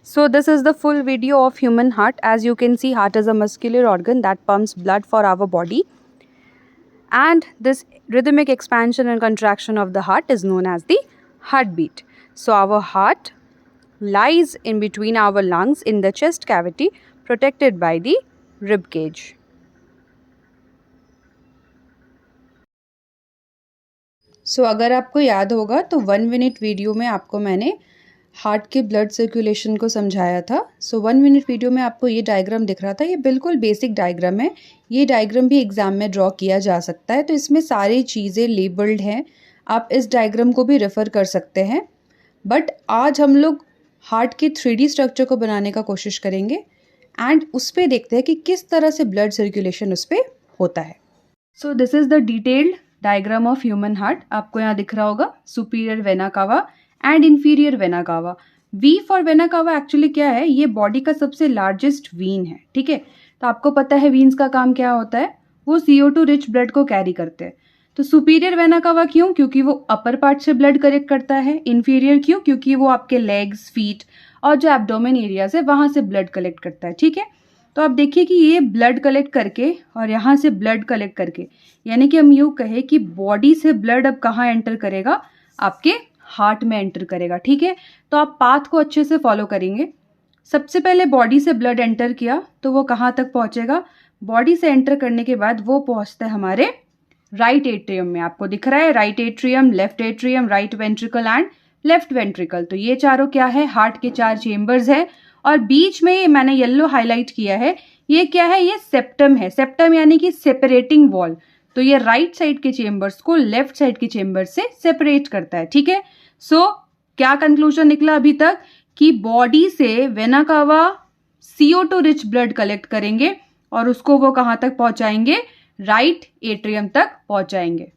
So this is the full video of human heart. As you can see, heart is a muscular organ that pumps blood for our body. And this rhythmic expansion and contraction of the heart is known as the heartbeat. So our heart lies in between our lungs in the chest cavity, protected by the rib cage. सो अगर आपको याद होगा तो 1 minute video में आपको मैंने heart के blood circulation को समझाया था. सो 1 मिनट वीडियो में आपको ये डायग्राम दिख रहा था. ये बिल्कुल बेसिक डायग्राम है. ये डायग्राम भी एग्ज़ाम में ड्रॉ किया जा सकता है. तो इसमें सारी चीज़ें लेबल्ड हैं. आप इस डायग्राम को भी रेफ़र कर सकते हैं. बट आज हम लोग हार्ट के 3D स्ट्रक्चर को बनाने का कोशिश करेंगे एंड उस पर देखते हैं कि किस तरह से ब्लड सर्कुलेशन उस पर होता है. So this is the detailed diagram of human heart. आपको यहाँ दिख रहा होगा superior vena cava and inferior vena cava. V for vena cava actually क्या है, ये बॉडी का सबसे लार्जेस्ट वीन है. ठीक है, तो आपको पता है वीन्स का काम क्या होता है, वो CO2 रिच ब्लड को कैरी करते हैं. तो सुपीरियर वेना कावा क्यों, क्योंकि वो अपर पार्ट से ब्लड कलेक्ट करता है. इन्फीरियर क्यों, क्योंकि वो आपके लेग्स, फीट और जो एब्डोमेन एरियाज है वहाँ से ब्लड कलेक्ट करता है. ठीक है, तो आप देखिए कि ये ब्लड कलेक्ट करके और यहाँ से ब्लड कलेक्ट करके, यानी कि हम यूँ कहें कि बॉडी से ब्लड अब कहाँ एंटर करेगा, आपके हार्ट में एंटर करेगा. ठीक है, तो आप पाथ को अच्छे से फॉलो करेंगे. सबसे पहले बॉडी से ब्लड एंटर किया तो वो कहाँ तक पहुँचेगा, बॉडी से एंटर करने के बाद वो पहुँचता है हमारे राइट एट्रियम में. आपको दिख रहा है right atrium, left atrium, right ventricle and left ventricle. तो ये चारों क्या है, हार्ट के 4 चेम्बर्स है. और बीच में मैंने येलो हाईलाइट किया है, ये क्या है, ये सेप्टम है. सेप्टम यानी कि सेपरेटिंग वॉल. तो ये राइट साइड के चेम्बर्स को लेफ्ट साइड के चेम्बर से सेपरेट करता है. ठीक है, सो क्या कंक्लूजन निकला अभी तक, कि बॉडी से vena cava CO2 rich blood collect करेंगे और उसको वो कहाँ तक पहुंचाएंगे, राइट एट्रियम तक पहुंचाएंगे.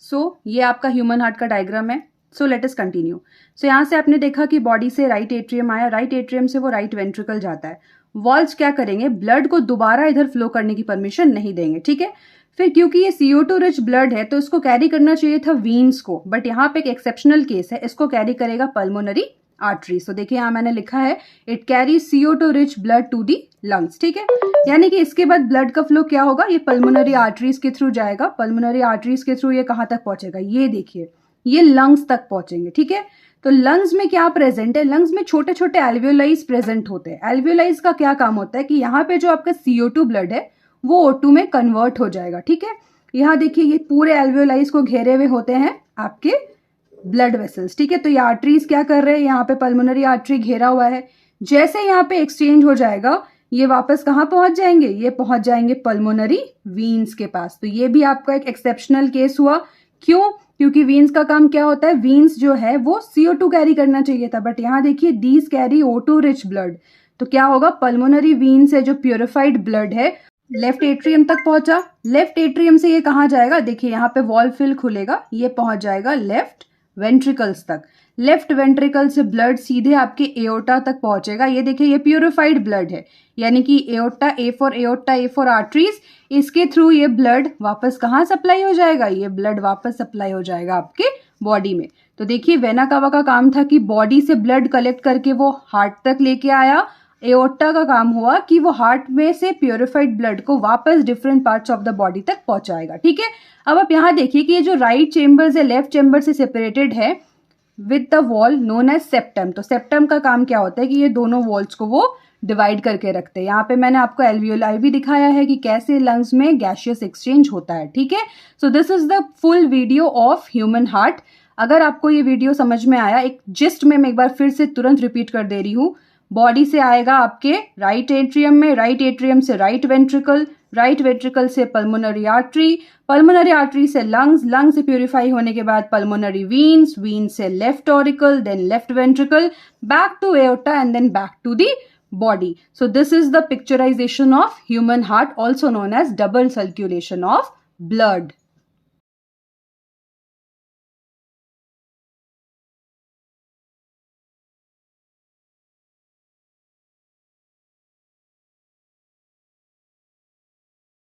सो ये आपका ह्यूमन हार्ट का डायग्राम है. So let us continue. सो यहाँ से आपने देखा कि बॉडी से राइट एट्रियम आया, राइट एट्रियम से वो राइट वेंट्रिकल जाता है. वॉल्स क्या करेंगे, ब्लड को दोबारा इधर फ्लो करने की परमिशन नहीं देंगे. ठीक है, फिर क्योंकि ये CO2 रिच ब्लड है तो इसको कैरी करना चाहिए था वीन्स को, बट यहाँ पे एक एक्सेप्शनल केस है, इसको कैरी करेगा पल्मोनरी आर्टरी. सो देखिए यहाँ मैंने लिखा है it carry CO2 rich blood to the lungs. ठीक है, यानी कि इसके बाद ब्लड का फ्लो क्या होगा, ये पल्मोनरी आर्टरीज के थ्रू जाएगा. पल्मोनरी आर्टरीज के थ्रू ये कहाँ तक पहुंचेगा, ये देखिए ये लंग्स तक पहुंचेंगे. ठीक है, तो लंग्स में क्या प्रेजेंट है, लंग्स में छोटे छोटे एल्वियोलाइज प्रेजेंट होते हैं. एल्वियोलाइज का क्या काम होता है कि यहाँ पे जो आपका CO2 ब्लड है वो O2 में कन्वर्ट हो जाएगा. ठीक है, यहाँ देखिए ये पूरे एल्वियोलाइज को घेरे हुए होते हैं आपके ब्लड वेसल्स. ठीक है, तो ये आर्टरीज क्या कर रहे हैं, यहाँ पे पल्मोनरी आर्टरी घेरा हुआ है. जैसे यहाँ पे एक्सचेंज हो जाएगा ये वापस कहाँ पहुंच जाएंगे, ये पहुंच जाएंगे पल्मोनरी वीन्स के पास. तो ये भी आपका एक एक्सेप्शनल केस हुआ. क्यों, क्योंकि वीन्स का काम क्या होता है, वीन्स जो है वो CO2 कैरी करना चाहिए था, बट यहाँ देखिए these carry O2 rich blood. तो क्या होगा, पल्मोनरी वीन से जो प्योरिफाइड ब्लड है लेफ्ट एट्रियम तक पहुंचा. लेफ्ट एट्रियम से ये कहाँ जाएगा, देखिए यहाँ पे वॉल फिल खुलेगा, ये पहुंच जाएगा लेफ्ट वेंट्रिकल्स तक. लेफ्ट वेंट्रिकल से ब्लड सीधे आपके एओर्टा तक पहुंचेगा. ये देखिए ये प्योरिफाइड ब्लड है, यानी कि एओर्टा, A फॉर आर्टरीज, इसके थ्रू ये ब्लड वापस कहाँ सप्लाई हो जाएगा, ये ब्लड वापस सप्लाई हो जाएगा आपके बॉडी में. तो देखिए वेना कावा का काम था कि बॉडी से ब्लड कलेक्ट करके वो हार्ट तक लेके आया. एओर्टा का काम हुआ कि वो हार्ट में से प्योरिफाइड ब्लड को वापस different parts of the body तक पहुंचाएगा. ठीक है, अब आप यहाँ देखिए कि ये जो राइट चेम्बर्स है लेफ्ट चेम्बर से सेपरेटेड है with the wall known as septum. तो सेप्टम का काम क्या होता है कि ये दोनों वॉल्स को वो डिवाइड करके रखते हैं. यहाँ पे मैंने आपको एल्वियोलाई भी दिखाया है कि कैसे लंग्स में गैसियस एक्सचेंज होता है. ठीक है, so this is the full video of human heart. अगर आपको ये वीडियो समझ में आया, एक जिस्ट में मैं एक बार फिर से तुरंत रिपीट कर दे रही हूँ. बॉडी से आएगा आपके राइट एट्रियम में, राइट एट्रियम से राइट वेंट्रिकल, राइट वेंट्रिकल से पल्मोनरी आर्टरी, पल्मोनरी आर्टरी से लंग्स, लंग से प्यूरिफाई होने के बाद पल्मोनरी वीन्स, वीन्स से left auricle, then left ventricle, back to aorta and then back to the body. So this is the picturization of human heart, also known as double circulation of blood.